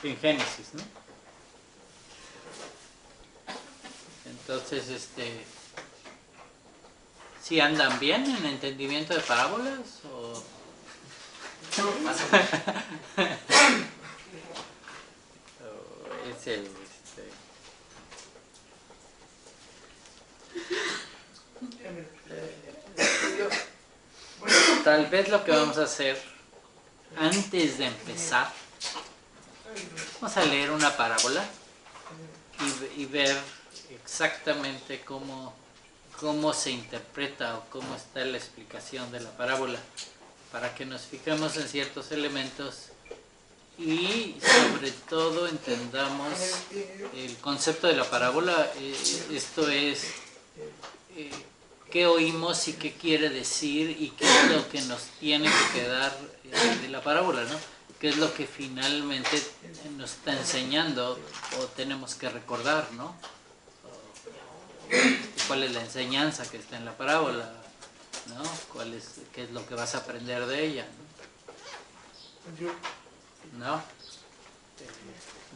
en Génesis, ¿no? Entonces, ¿sí andan bien en entendimiento de parábolas? ¿O? Es el... Tal vez lo que vamos a hacer antes de empezar, vamos a leer una parábola y ver exactamente cómo se interpreta o cómo está la explicación de la parábola, para que nos fijemos en ciertos elementos y sobre todo entendamos el concepto de la parábola. Esto es qué oímos y qué quiere decir y qué es lo que nos tiene que quedar de la parábola, ¿no? Qué es lo que finalmente nos está enseñando o tenemos que recordar, ¿no? ¿Cuál es la enseñanza que está en la parábola? ¿No? ¿Qué es lo que vas a aprender de ella? ¿No?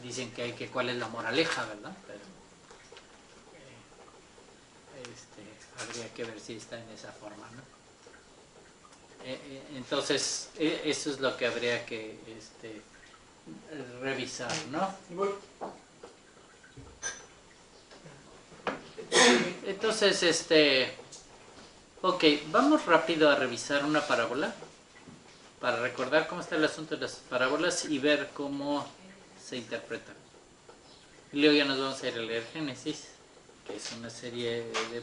Dicen que cuál es la moraleja, ¿verdad? Pero, habría que ver si está en esa forma, ¿no? Entonces, eso es lo que habría que revisar, ¿no? Entonces, ok, vamos rápido a revisar una parábola para recordar cómo está el asunto de las parábolas y ver cómo se interpretan. Y luego ya nos vamos a ir a leer Génesis, que es una serie de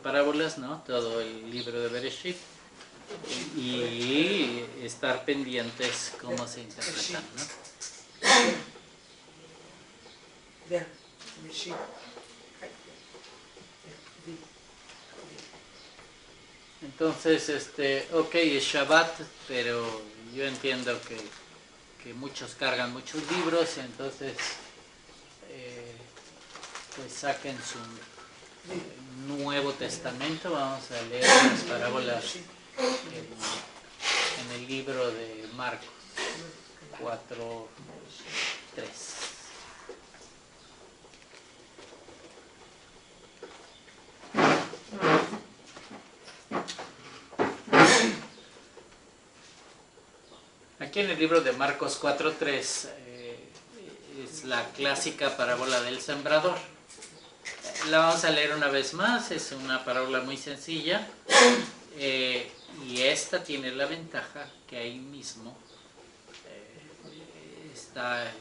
parábolas, ¿no? Todo el libro de Bereshit, y estar pendientes cómo se interpretan, ¿no? Entonces, ok, es Shabbat, pero yo entiendo que muchos cargan muchos libros, entonces pues saquen su Nuevo Testamento. Vamos a leer las parábolas en el libro de Marcos 4:3. Aquí en el libro de Marcos 4:3 es la clásica parábola del sembrador. La vamos a leer una vez más, es una parábola muy sencilla, y esta tiene la ventaja que ahí mismo está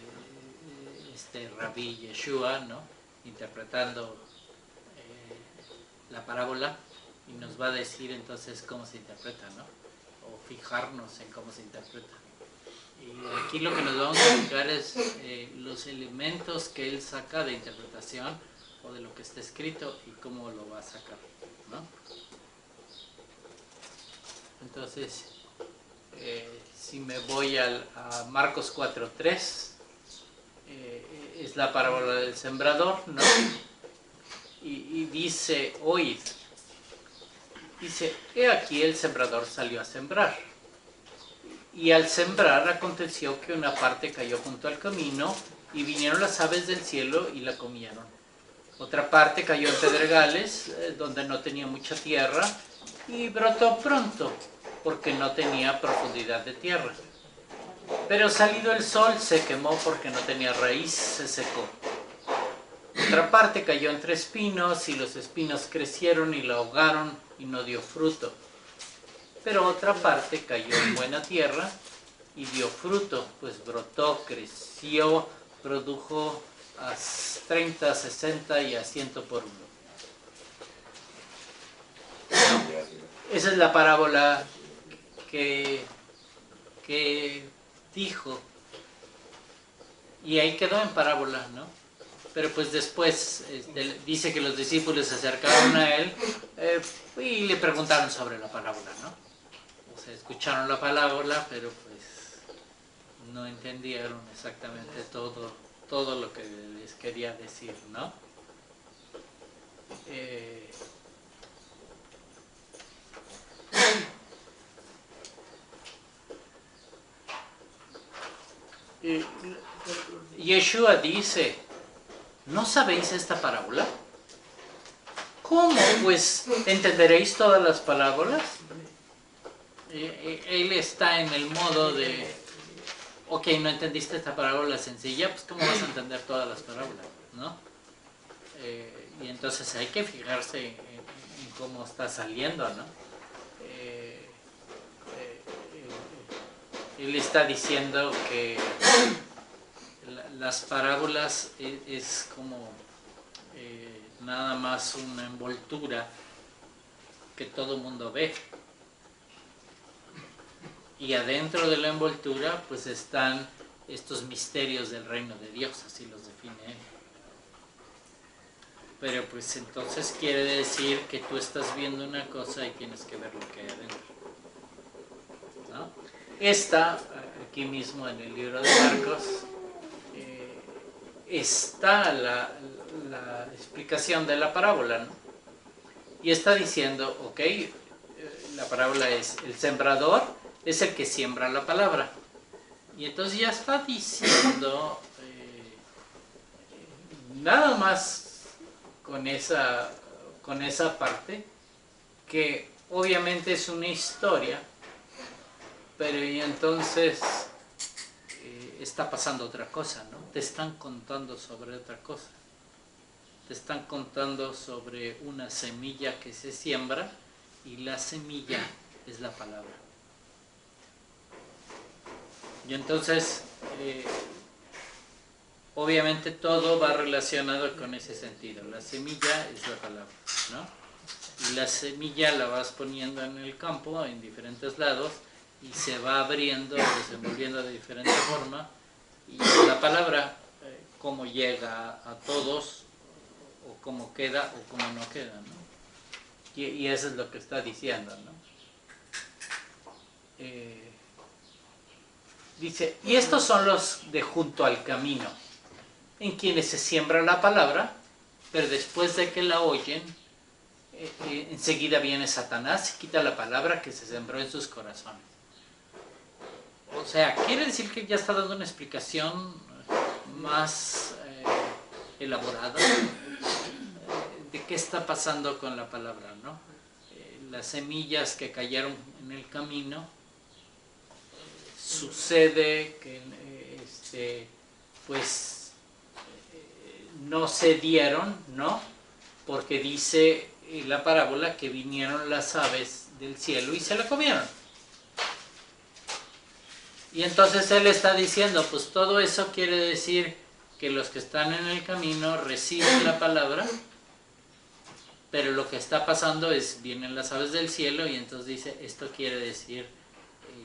Rabí Yeshua, ¿no? Interpretando la parábola, y nos va a decir entonces cómo se interpreta, ¿no? O fijarnos en cómo se interpreta. Y aquí lo que nos vamos a fijar es los elementos que él saca de interpretación o de lo que está escrito y cómo lo va a sacar, ¿no? Entonces, si me voy a Marcos 4:3, es la parábola del sembrador, ¿no? Y dice, oíd, dice, he aquí el sembrador salió a sembrar. Y al sembrar aconteció que una parte cayó junto al camino y vinieron las aves del cielo y la comieron. Otra parte cayó en pedregales donde no tenía mucha tierra y brotó pronto porque no tenía profundidad de tierra. Pero salido el sol se quemó porque no tenía raíz, se secó. Otra parte cayó entre espinos y los espinos crecieron y la ahogaron y no dio fruto. Pero otra parte cayó en buena tierra y dio fruto, pues brotó, creció, produjo a 30, 60 y a 100 por uno. Esa es la parábola que dijo, y ahí quedó en parábola, ¿no? Pero pues después dice que los discípulos se acercaron a él y le preguntaron sobre la parábola, ¿no? O sea, escucharon la parábola, pero pues no entendieron exactamente todo lo que les quería decir, ¿no? Yeshua dice, ¿no sabéis esta parábola? ¿Cómo? Pues, ¿entenderéis todas las parábolas? Él está en el modo de, ok, no entendiste esta parábola sencilla, pues ¿cómo vas a entender todas las parábolas? ¿No? Y entonces hay que fijarse en cómo está saliendo, ¿no? Él está diciendo que las parábolas es como nada más una envoltura que todo el mundo ve. Y adentro de la envoltura pues están estos misterios del reino de Dios, así los define él. Pero pues entonces quiere decir que tú estás viendo una cosa y tienes que ver lo que hay adentro, ¿no? Está aquí mismo en el libro de Marcos, está la explicación de la parábola, ¿no? Y está diciendo, ok, la parábola es el sembrador, es el que siembra la palabra. Y entonces ya está diciendo, nada más con esa parte, que obviamente es una historia, pero y entonces está pasando otra cosa, ¿no? Te están contando sobre otra cosa. Te están contando sobre una semilla que se siembra y la semilla es la palabra. Y entonces, obviamente todo va relacionado con ese sentido. La semilla es la palabra, ¿no? Y la semilla la vas poniendo en el campo, en diferentes lados, y se va abriendo, desenvolviendo de diferente forma. Y la palabra, cómo llega a todos, o cómo queda, o cómo no queda, ¿no? Y eso es lo que está diciendo, ¿no? Dice, y estos son los de junto al camino, en quienes se siembra la palabra, pero después de que la oyen, enseguida viene Satanás y quita la palabra que se sembró en sus corazones. O sea, quiere decir que ya está dando una explicación más elaborada de qué está pasando con la palabra, ¿no? Las semillas que cayeron en el camino, sucede que pues no se dieron, ¿no? Porque dice la parábola que vinieron las aves del cielo y se la comieron. Y entonces él está diciendo, pues todo eso quiere decir que los que están en el camino reciben la palabra, pero lo que está pasando es, vienen las aves del cielo y entonces dice, esto quiere decir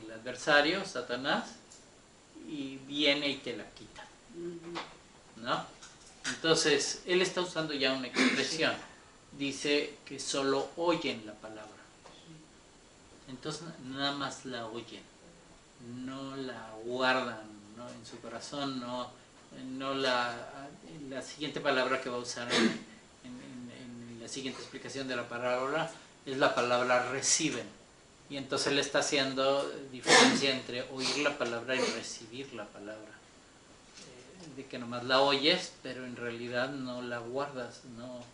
el adversario, Satanás, y viene y te la quita, ¿no? Entonces, él está usando ya una expresión, dice que solo oyen la palabra, entonces nada más la oyen, no la guardan, ¿no? En su corazón, no la siguiente palabra que va a usar en la siguiente explicación de la parábola es la palabra reciben. Y entonces él está haciendo diferencia entre oír la palabra y recibir la palabra. De que nomás la oyes, pero en realidad no la guardas, no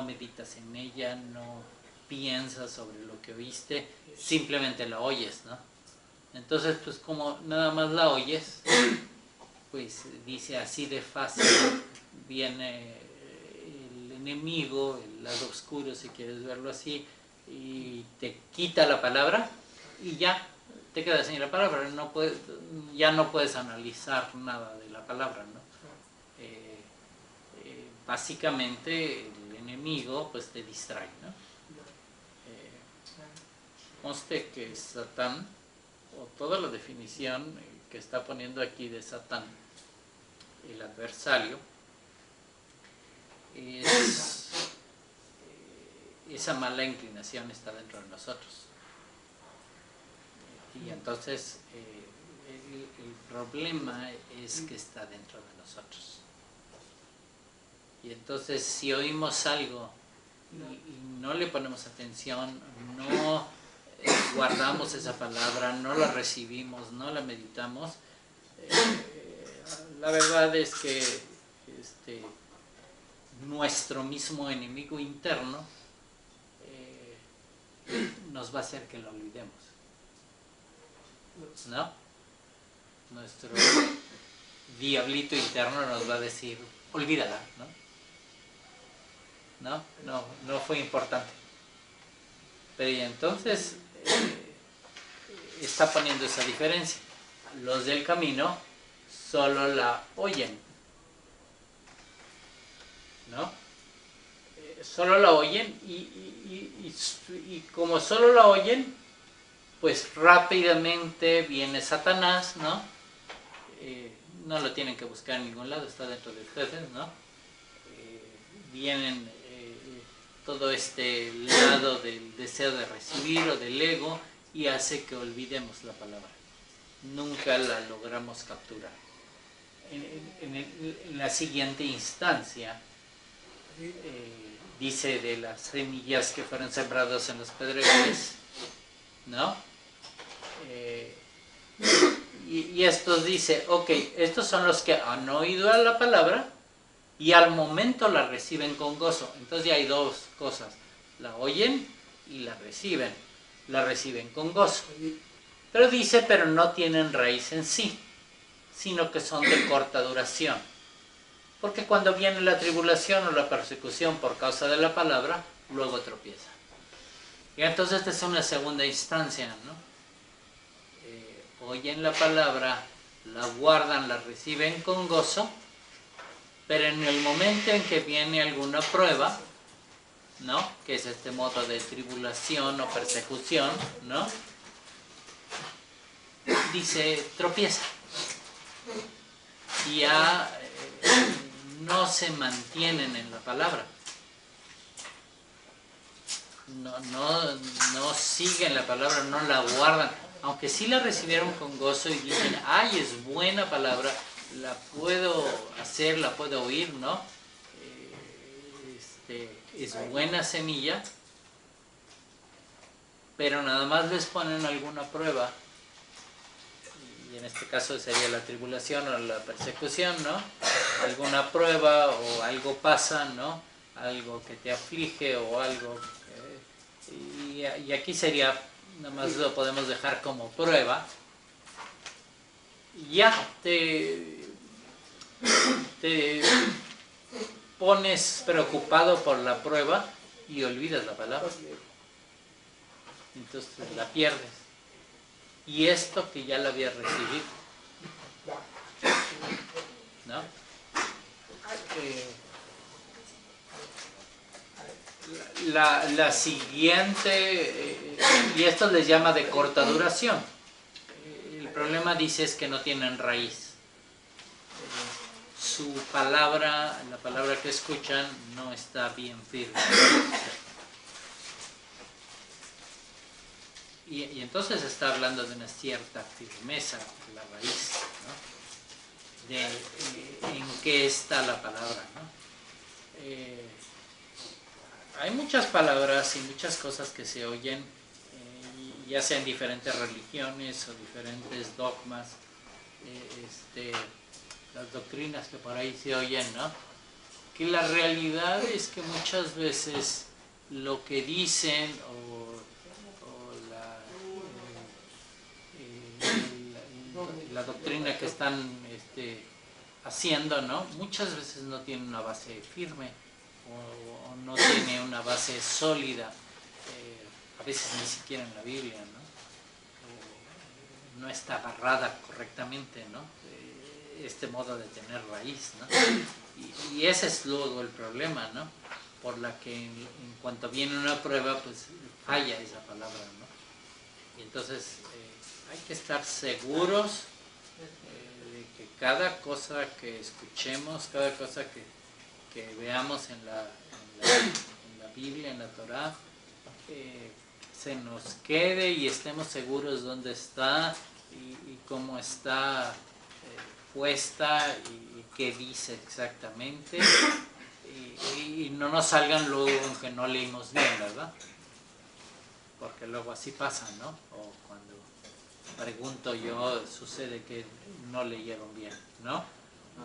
meditas en ella, no piensas sobre lo que oíste, simplemente la oyes, ¿no? Entonces, pues como nada más la oyes, pues dice así de fácil, viene el enemigo, el lado oscuro si quieres verlo así, y te quita la palabra y ya te quedas sin la palabra, ya no puedes analizar nada de la palabra, ¿no? Básicamente el enemigo pues te distrae, ¿no? Conste que Satán, o toda la definición que está poniendo aquí de Satán, el adversario, esa mala inclinación está dentro de nosotros. Y entonces el problema es que está dentro de nosotros. Y entonces si oímos algo y no le ponemos atención, no guardamos esa palabra, no la recibimos, no la meditamos, La verdad es que nuestro mismo enemigo interno nos va a hacer que lo olvidemos, ¿no? Nuestro diablito interno nos va a decir, olvídala, no fue importante. Pero y entonces está poniendo esa diferencia. Los del camino solo la oyen, ¿no? Solo la oyen y como solo la oyen, pues rápidamente viene Satanás, ¿no? No lo tienen que buscar en ningún lado, está dentro de ustedes, ¿no? Vienen todo este lado del deseo de recibir o del ego y hace que olvidemos la palabra. Nunca la logramos capturar. En la siguiente instancia, dice de las semillas que fueron sembradas en los pedregales, ¿no? Y estos dice, ok, estos son los que han oído la palabra y al momento la reciben con gozo. Entonces ya hay dos cosas, la oyen y la reciben con gozo. Pero dice, pero no tienen raíz en sí, sino que son de corta duración. Porque cuando viene la tribulación o la persecución por causa de la palabra, luego tropiezan. Y entonces esta es una segunda instancia, ¿no? Oyen la palabra, la guardan, la reciben con gozo, pero en el momento en que viene alguna prueba, ¿no? Que es este modo de tribulación o persecución, ¿no? Dice, tropieza. Y ya no se mantienen en la palabra. No siguen la palabra, no la guardan. Aunque sí la recibieron con gozo y dicen, ay, es buena palabra, la puedo hacer, la puedo oír, ¿no? Es buena semilla, pero nada más les ponen alguna prueba, y en este caso sería la tribulación o la persecución, ¿no? Alguna prueba o algo pasa, ¿no? Algo que te aflige o algo, y aquí sería, nada más lo podemos dejar como prueba, ya te pones preocupado por la prueba y olvidas la palabra. Entonces la pierdes. Y esto que ya la habías recibido, ¿no? La siguiente, y esto les llama de corta duración. El problema, dice, es que no tienen raíz. Su palabra, la palabra que escuchan, no está bien firme. Y entonces está hablando de una cierta firmeza de la raíz, ¿no? De en qué está la palabra, ¿no? Hay muchas palabras y muchas cosas que se oyen, ya sea en diferentes religiones o diferentes dogmas, las doctrinas que por ahí se oyen, ¿no? Que la realidad es que muchas veces lo que dicen o la doctrina que están haciendo, ¿no? Muchas veces no tiene una base firme o no tiene una base sólida, a veces ni siquiera en la Biblia, ¿no? No está agarrada correctamente, ¿no? Este modo de tener raíz, ¿no? Y ese es luego el problema, ¿no? Por la que en cuanto viene una prueba, pues falla esa palabra, ¿no? Y entonces hay que estar seguros de que cada cosa que escuchemos, cada cosa que veamos en la Biblia, en la Torá, se nos quede y estemos seguros dónde está y cómo está puesta y qué dice exactamente, y no nos salgan luego en que no leímos bien, ¿verdad? Porque luego así pasa, ¿no? O cuando pregunto yo, sucede que no leyeron bien, ¿no?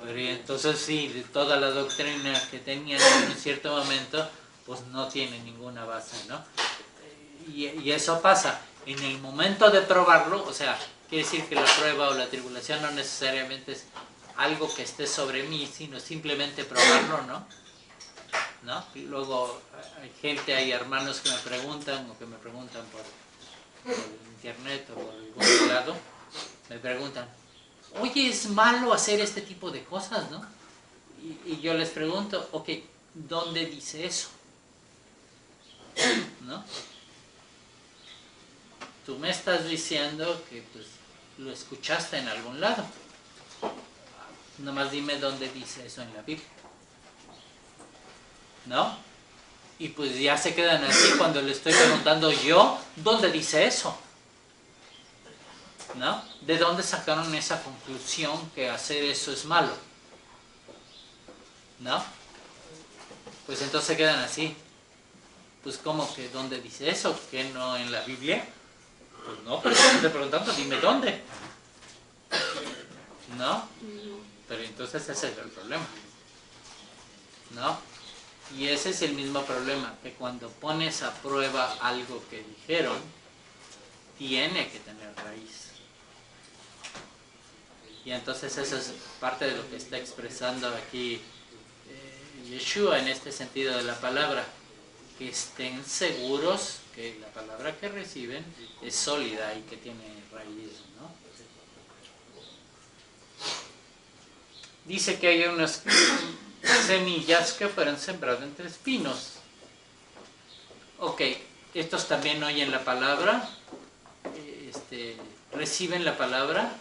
Pero entonces sí, de toda la doctrina que tenían en un cierto momento, pues no tiene ninguna base, ¿no? Y eso pasa. En el momento de probarlo, o sea, quiere decir que la prueba o la tribulación no necesariamente es algo que esté sobre mí, sino simplemente probarlo, ¿no? Y luego hay gente, hay hermanos que me preguntan o que me preguntan por internet o por algún lado, me preguntan, oye, ¿es malo hacer este tipo de cosas, no? Y yo les pregunto, ok, ¿dónde dice eso? ¿No? Tú me estás diciendo que pues lo escuchaste en algún lado. Nomás dime dónde dice eso en la Biblia. ¿No? Y pues ya se quedan así cuando le estoy preguntando yo, ¿dónde dice eso? ¿No? ¿De dónde sacaron esa conclusión que hacer eso es malo? ¿No? Pues entonces se quedan así. Pues ¿cómo que dónde dice eso? ¿Que no en la Biblia? Pues no, pero te estoy preguntando, dime dónde. ¿No? Pero entonces ese es el problema. ¿No? Y ese es el mismo problema, que cuando pones a prueba algo que dijeron, tiene que tener raíz. Y entonces eso es parte de lo que está expresando aquí Yeshua en este sentido de la palabra. Que estén seguros que la palabra que reciben es sólida y que tiene raíz, ¿no? Dice que hay unas semillas que fueron sembradas entre espinos. Ok, estos también oyen la palabra, reciben la palabra,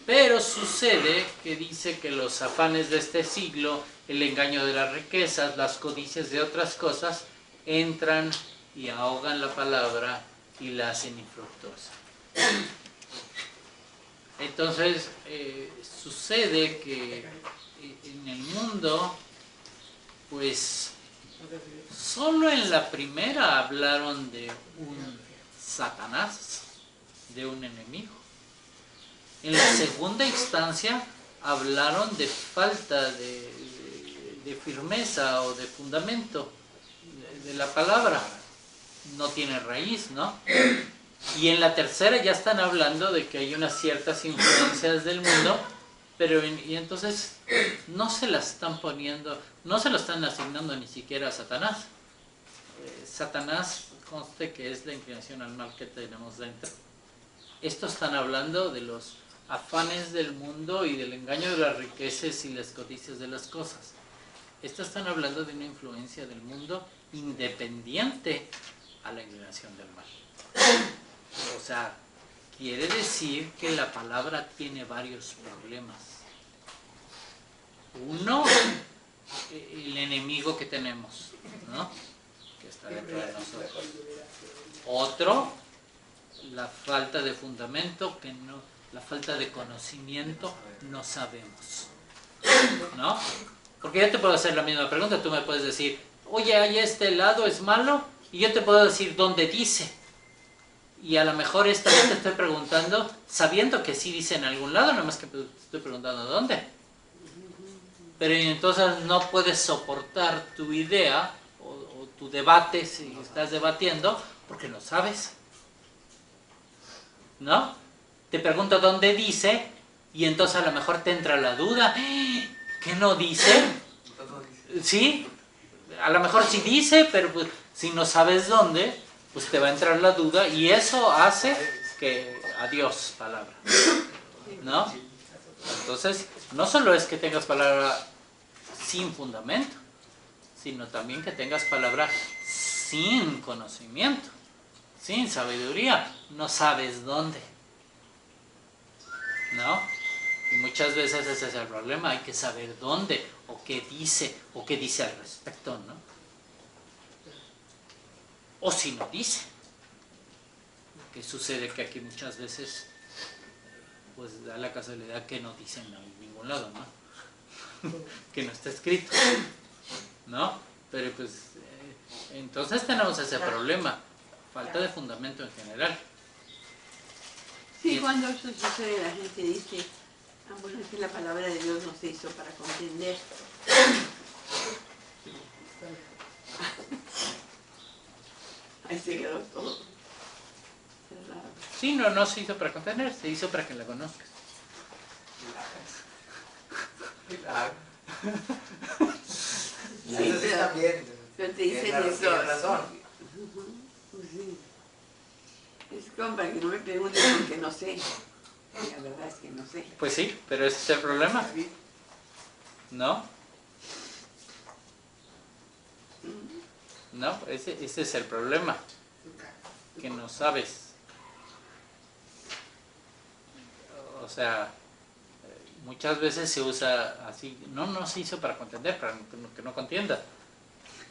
pero sucede que dice que los afanes de este siglo, el engaño de las riquezas, las codicias de otras cosas, entran y ahogan la palabra y la hacen infructuosa. Entonces, sucede que en el mundo, pues, solo en la primera hablaron de un Satanás, de un enemigo. En la segunda instancia hablaron de falta de firmeza o de fundamento de la palabra. No tiene raíz, ¿no? Y en la tercera ya están hablando de que hay unas ciertas influencias del mundo, pero y entonces no se las están poniendo, no se lo están asignando ni siquiera a Satanás. Satanás conste que es la inclinación al mal que tenemos dentro. Estos están hablando de los afanes del mundo y del engaño de las riquezas y las codicias de las cosas. Estos están hablando de una influencia del mundo independiente a la inclinación del mal. O sea, quiere decir que la palabra tiene varios problemas. Uno, el enemigo que tenemos, ¿no? Que está dentro de nosotros. Otro, la falta de fundamento, la falta de conocimiento, no sabemos, ¿no? Porque yo te puedo hacer la misma pregunta, tú me puedes decir, oye, ¿hay este lado es malo? Y yo te puedo decir dónde dice. Y a lo mejor esta vez te estoy preguntando, sabiendo que sí dice en algún lado, nada más que te estoy preguntando dónde. Pero entonces no puedes soportar tu idea o tu debate si estás debatiendo porque no sabes. ¿No? Te pregunto dónde dice y entonces a lo mejor te entra la duda. ¿Qué no dice? ¿Sí? A lo mejor sí dice, pero pues, si no sabes dónde, pues te va a entrar la duda y eso hace que adiós palabra, ¿no? Entonces, no solo es que tengas palabra sin fundamento, sino también que tengas palabra sin conocimiento, sin sabiduría, no sabes dónde, ¿no? Y muchas veces ese es el problema, hay que saber dónde, o qué dice al respecto, ¿no? O si no dice. Que sucede que aquí muchas veces, pues da la casualidad que no dicen en ningún lado, ¿no? Que no está escrito, ¿no? Pero pues, entonces tenemos ese problema, falta de fundamento en general. Sí, cuando eso sucede la gente dice, ah, bueno, es que la palabra de Dios no se hizo para comprender. Ahí se quedó todo cerrado. Sí, no se hizo para contener, se hizo para que la conozcas. Y eso sí está bien. Pero te dicen eso. Tienes razón. Pues sí. Es como para que no me pregunten porque no sé. Y la verdad es que no sé. Pues sí, pero ese es el problema, ¿no? No, ese es el problema, que no sabes. O sea, muchas veces se usa así, no se hizo para contender, para que no contienda.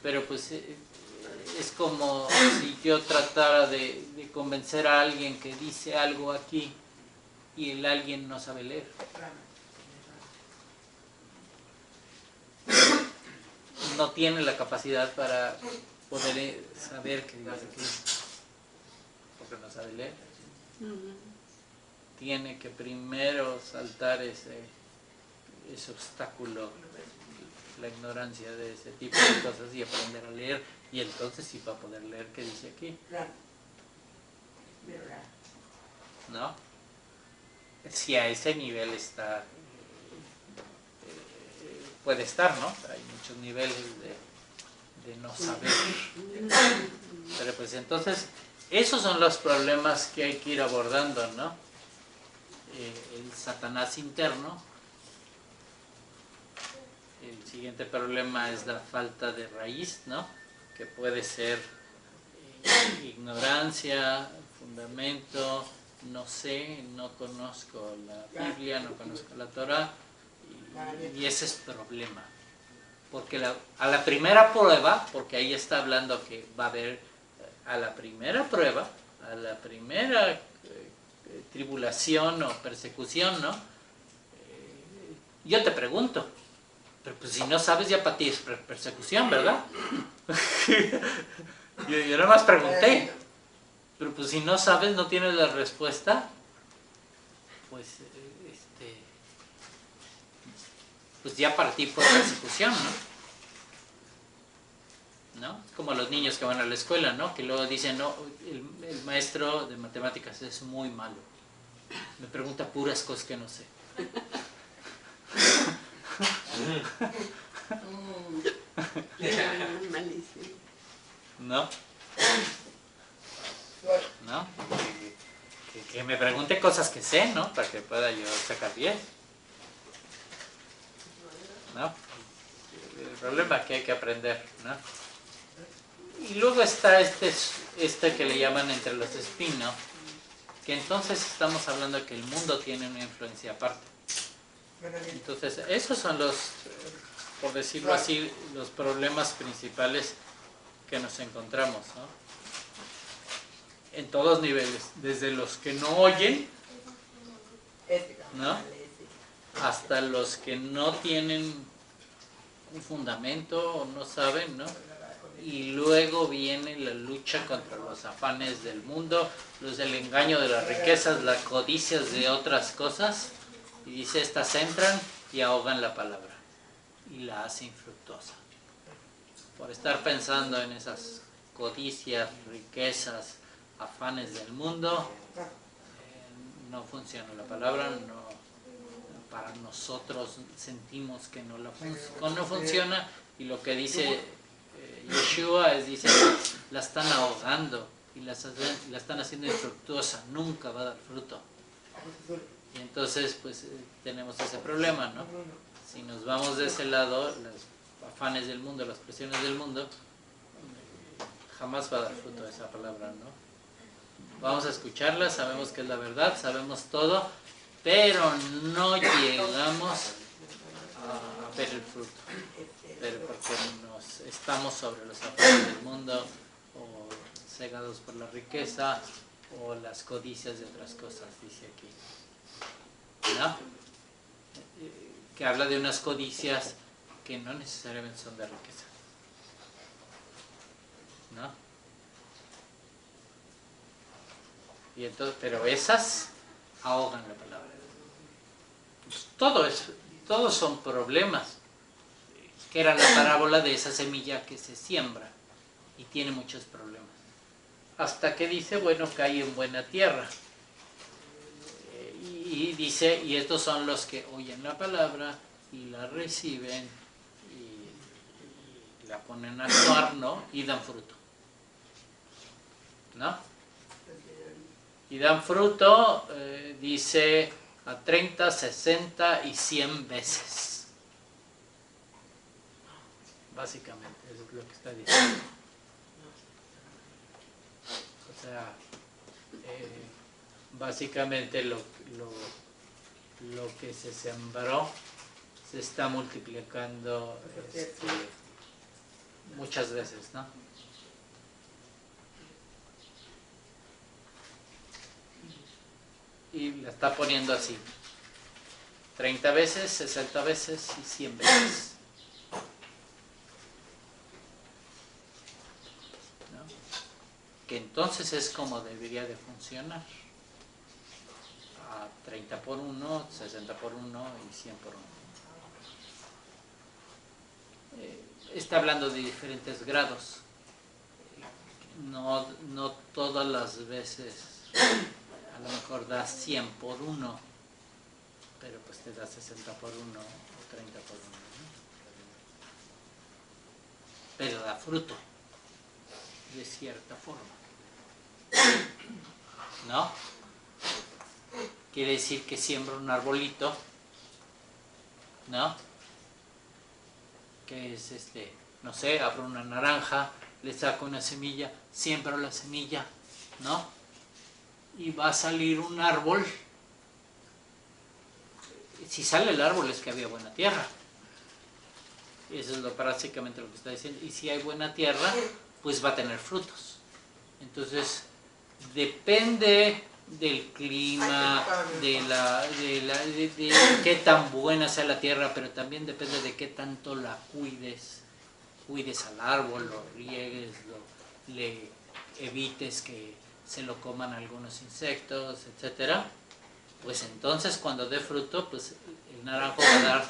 Pero pues es como si yo tratara de convencer a alguien que dice algo aquí y el alguien no sabe leer. No tiene la capacidad para poder saber qué dice aquí, porque no sabe leer. Tiene que primero saltar ese obstáculo, la ignorancia de ese tipo de cosas, y aprender a leer, y entonces sí va a poder leer qué dice aquí, ¿no? Si a ese nivel está, puede estar, ¿no? Hay muchos niveles de no saber. Pero pues entonces, esos son los problemas que hay que ir abordando, ¿no? El Satanás interno. El siguiente problema es la falta de raíz, ¿no? Que puede ser ignorancia, fundamento, no sé, no conozco la Biblia, no conozco la Torah, y ese es problema. Porque a la primera prueba, porque ahí está hablando que va a haber, a la primera prueba, a la primera tribulación o persecución, ¿no? Yo te pregunto, pero pues si no sabes, ya para ti es persecución, ¿verdad? yo nada más pregunté, pero pues si no sabes, no tienes la respuesta, pues pues ya para ti fue persecución, ¿no? Es como los niños que van a la escuela, ¿no? Que luego dicen, no, el maestro de matemáticas es muy malo. Me pregunta puras cosas que no sé. ¿No? ¿No? Que me pregunte cosas que sé, ¿no? Para que pueda yo sacar bien. ¿No? El problema es que hay que aprender, ¿no? Y luego está este que le llaman entre los espinos, que entonces estamos hablando de que el mundo tiene una influencia aparte. Entonces, esos son los, por decirlo así, los problemas principales que nos encontramos, ¿no? En todos niveles, desde los que no oyen, ¿no? Hasta los que no tienen un fundamento o no saben, ¿no? Y luego viene la lucha contra los afanes del mundo, el engaño de las riquezas, las codicias de otras cosas, y dice, estas entran y ahogan la palabra y la hacen infructuosa. Por estar pensando en esas codicias, riquezas, afanes del mundo, no funciona la palabra, no, para nosotros sentimos que no funciona, y lo que dice Yeshua dice, la están ahogando y la están haciendo infructuosa, nunca va a dar fruto. Y entonces pues tenemos ese problema, ¿no? Si nos vamos de ese lado, los afanes del mundo, las presiones del mundo, jamás va a dar fruto esa palabra, ¿no? Vamos a escucharla, sabemos que es la verdad, sabemos todo, pero no llegamos a ver el fruto, pero porque estamos sobre los afanes del mundo, o cegados por la riqueza, o las codicias de otras cosas, dice aquí, ¿no? Que habla de unas codicias que no necesariamente son de riqueza, ¿no? Y entonces, pero esas ahogan la palabra. Todos son problemas, que era la parábola de esa semilla que se siembra y tiene muchos problemas. Hasta que dice, bueno, cae en buena tierra. Y dice, y estos son los que oyen la palabra y la reciben y la ponen a actuar, ¿no? Y dan fruto, ¿no? Y dan fruto, dice, a 30, 60 y 100 veces. Básicamente, eso es lo que está diciendo. O sea, básicamente lo que se sembró se está multiplicando muchas veces, ¿no? Y la está poniendo así: 30 veces, 60 veces y 100 veces. ¿No? Que entonces es como debería de funcionar. A 30 por 1, 60 por 1 y 100 por 1. Está hablando de diferentes grados. No todas las veces a lo mejor da 100 por 1, pero pues te da 60 por 1 o 30 por 1, ¿no? Pero da fruto, de cierta forma, ¿no? Quiere decir que siembra un arbolito, ¿no? Que es no sé, abro una naranja, le saco una semilla, siembro la semilla, ¿no? Y va a salir un árbol. Si sale el árbol es que había buena tierra. Eso es básicamente lo que está diciendo. Y si hay buena tierra, pues va a tener frutos. Entonces, depende del clima, de qué tan buena sea la tierra, pero también depende de qué tanto la cuides al árbol, lo riegues, le evites que se lo coman algunos insectos, etcétera. Pues entonces cuando dé fruto, pues el naranjo va a dar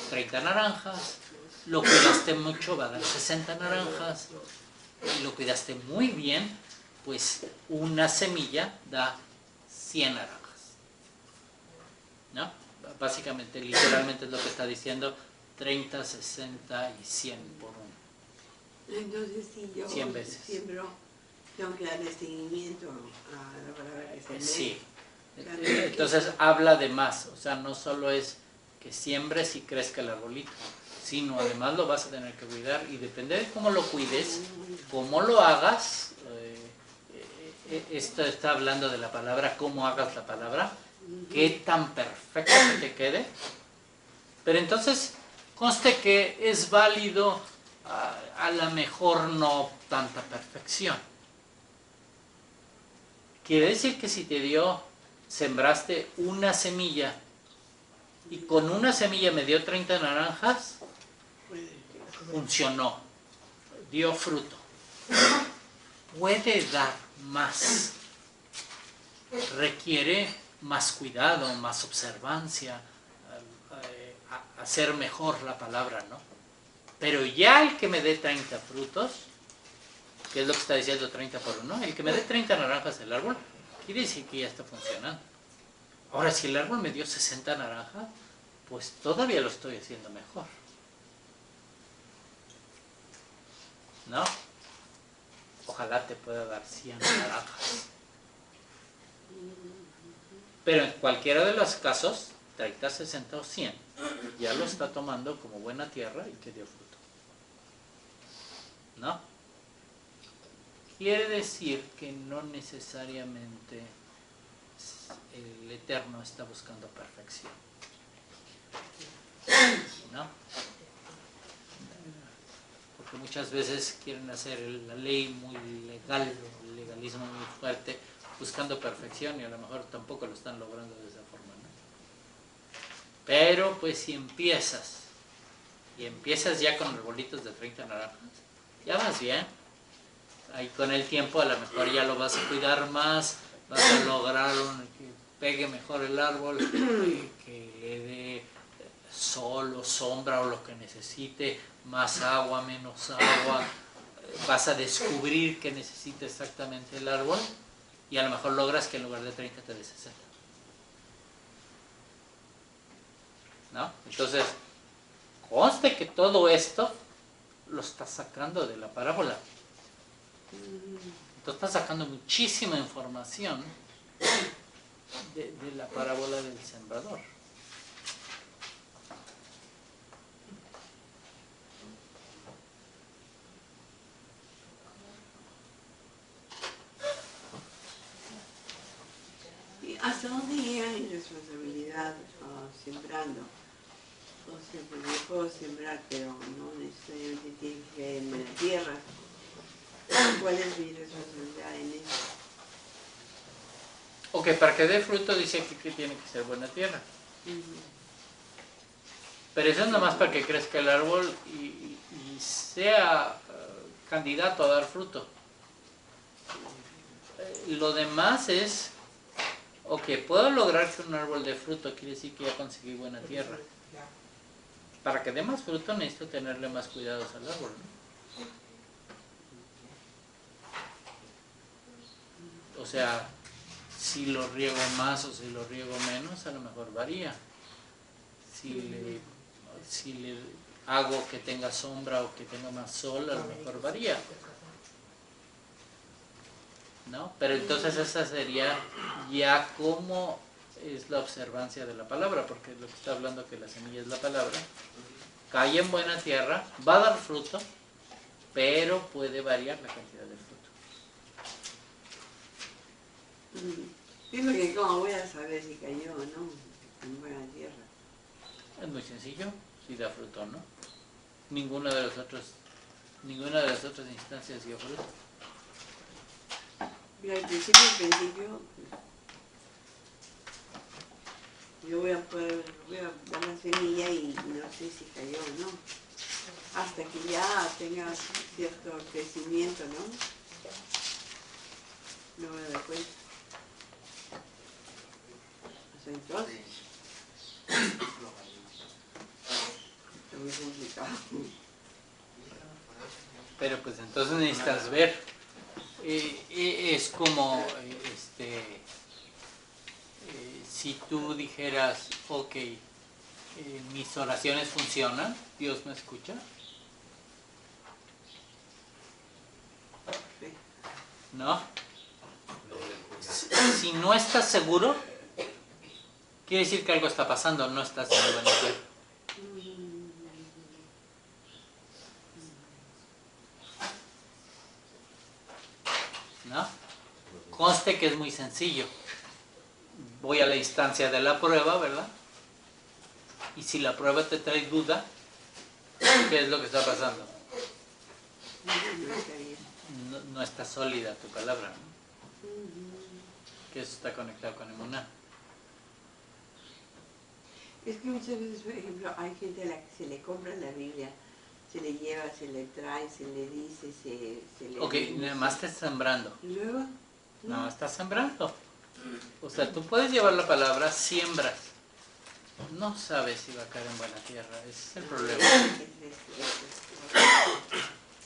30 naranjas, lo cuidaste mucho, va a dar 60 naranjas, y lo cuidaste muy bien, pues una semilla da 100 naranjas, ¿no? Básicamente, literalmente es lo que está diciendo: 30, 60 y 100 por 1. Entonces, si yo 100 veces. siembro, tengo que darle seguimiento a la palabra que sembré. Sí. Entonces habla de más, o sea, no solo es que siembres y crezca el arbolito, sino además lo vas a tener que cuidar, y depende de cómo lo cuides, cómo lo hagas. Esto está hablando de la palabra, cómo hagas la palabra, qué tan perfecto que te quede. Pero entonces conste que es válido a lo mejor no tanta perfección. Quiere decir que si te sembraste una semilla y con una semilla me dio 30 naranjas, funcionó, dio fruto. Puede dar más, requiere más cuidado, más observancia, hacer mejor la palabra, ¿no? Pero ya el que me dé 30 frutos, que es lo que está diciendo 30 por 1, el que me dé 30 naranjas del árbol, quiere decir que ya está funcionando. Ahora, si el árbol me dio 60 naranjas, pues todavía lo estoy haciendo mejor, ¿no? Ojalá te pueda dar 100 naranjas. Pero en cualquiera de los casos, 30, 60 o 100, ya lo está tomando como buena tierra y que dio fruto, ¿no? Quiere decir que no necesariamente el Eterno está buscando perfección, ¿no? Porque muchas veces quieren hacer la ley muy legal, el legalismo muy fuerte, buscando perfección, y a lo mejor tampoco lo están logrando de esa forma, ¿no? Pero pues si empiezas ya con arbolitos de 30 naranjas, ya vas bien. Ahí con el tiempo a lo mejor ya lo vas a cuidar más, vas a lograr pegue mejor el árbol, que le dé sol o sombra o lo que necesite, más agua, menos agua. Vas a descubrir qué necesita exactamente el árbol y a lo mejor logras que en lugar de 30 te dé 60. ¿No? Entonces, conste que todo esto lo estás sacando de la parábola. Entonces estás sacando muchísima información de la parábola del sembrador. ¿Hasta dónde llega mi responsabilidad sembrando? O sea, porque yo puedo sembrar, pero no necesariamente tiene que caer en la tierra. ¿Cuál es mi responsabilidad en eso? Ok, para que dé fruto dice que tiene que ser buena tierra. Pero eso es nomás para que crezca el árbol y sea candidato a dar fruto. Lo demás es, ok, puedo lograr que un árbol dé fruto, quiere decir que ya conseguí buena tierra. Para que dé más fruto necesito tenerle más cuidados al árbol, ¿no? O sea, si lo riego más o si lo riego menos, a lo mejor varía. Si le hago que tenga sombra o que tenga más sol, a lo mejor varía, ¿no? Pero entonces esa sería ya como es la observancia de la palabra, porque lo que está hablando que la semilla es la palabra. Cae en buena tierra, va a dar fruto, pero puede variar la cantidad de fruto. Sí, porque ¿cómo voy a saber si cayó o no en buena tierra? Es muy sencillo, si da fruto o no. Ninguna de las otras instancias dio fruto. Y al principio, yo voy a dar la semilla y no sé si cayó o no. Hasta que ya tenga cierto crecimiento, ¿no? No me doy cuenta. Hasta entonces. Es muy complicado. Pero pues entonces necesitas ver. Es como si tú dijeras, ok, mis oraciones funcionan, Dios me escucha. ¿No? Si no estás seguro, quiere decir que algo está pasando, no estás en el buen tierra. ¿No? Conste que es muy sencillo. Voy a la instancia de la prueba, ¿verdad? Y si la prueba te trae duda, ¿qué es lo que está pasando? No está sólida tu palabra, ¿no? Que eso está conectado con emuná. Es que muchas veces, por ejemplo, hay gente a la que se le compra la Biblia, se le lleva, se le trae, se le dice, se le... Ok, nada más estás sembrando. ¿Y luego? Nada más estás sembrando. O sea, tú puedes llevar la palabra, siembras. No sabes si va a caer en buena tierra. Ese es el problema.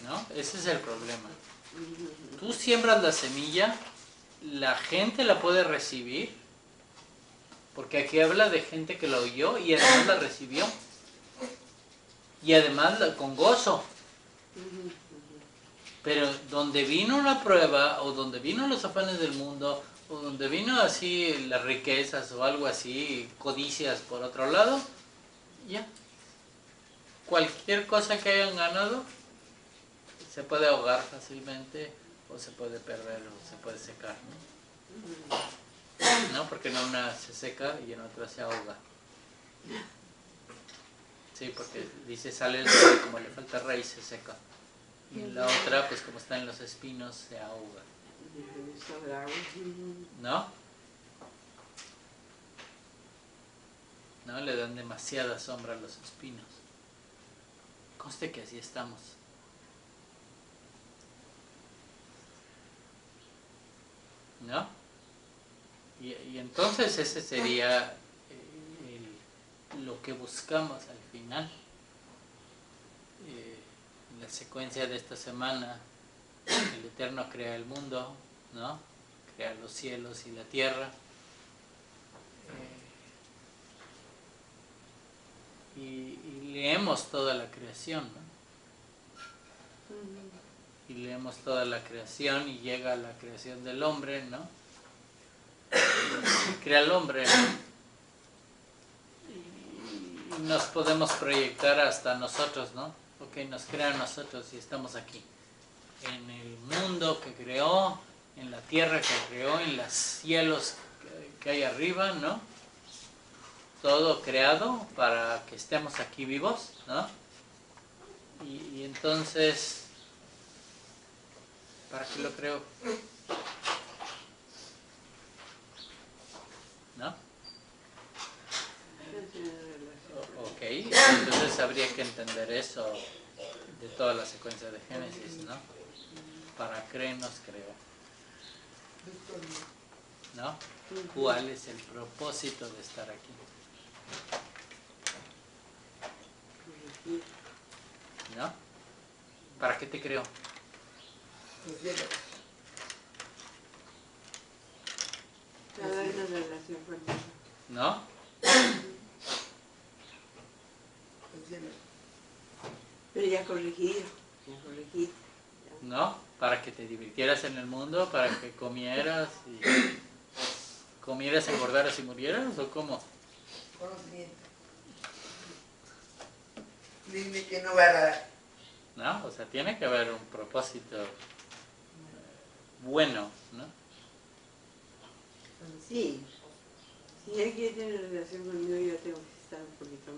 ¿No? Ese es el problema. Tú siembras la semilla, la gente la puede recibir, porque aquí habla de gente que la oyó y además la recibió. Y además con gozo. Pero donde vino una prueba, o donde vino los afanes del mundo, o donde vino así las riquezas o algo así, codicias por otro lado, ya. Cualquier cosa que hayan ganado se puede ahogar fácilmente, o se puede perder, o se puede secar, ¿no? ¿No? Porque en una se seca y en otra se ahoga. Sí, porque dice sale el sol, como le falta raíz se seca. Y en la otra, pues como está en los espinos, se ahoga. ¿No? ¿No? Le dan demasiada sombra a los espinos. Conste que así estamos. ¿No? Y entonces ese sería lo que buscamos al final. En la secuencia de esta semana, el Eterno crea el mundo, ¿no? Crea los cielos y la tierra. Y leemos toda la creación, ¿no? Y leemos toda la creación y llega a la creación del hombre, ¿no? Y crea al hombre, ¿no? Y nos podemos proyectar hasta nosotros, ¿no? Ok, nos crea a nosotros y estamos aquí. En el mundo que creó, en la tierra que creó, en los cielos que hay arriba, ¿no? Todo creado para que estemos aquí vivos, ¿no? Y entonces, ¿para qué lo creo? ¿No? Ok, entonces habría que entender eso de toda la secuencia de Génesis, ¿no? ¿Para qué nos creó? ¿No? ¿Cuál es el propósito de estar aquí? ¿No? ¿Para qué te creó? Para dar una relación conmigo. ¿No? Pero ya corregido, ¿No? Para que te divirtieras en el mundo, para que comieras, engordaras y murieras, ¿o cómo? Conocimiento. Dime que no va a dar. ¿No? O sea, tiene que haber un propósito bueno, ¿no? Sí. Si él quiere tener relación conmigo, yo tengo que estar un poquito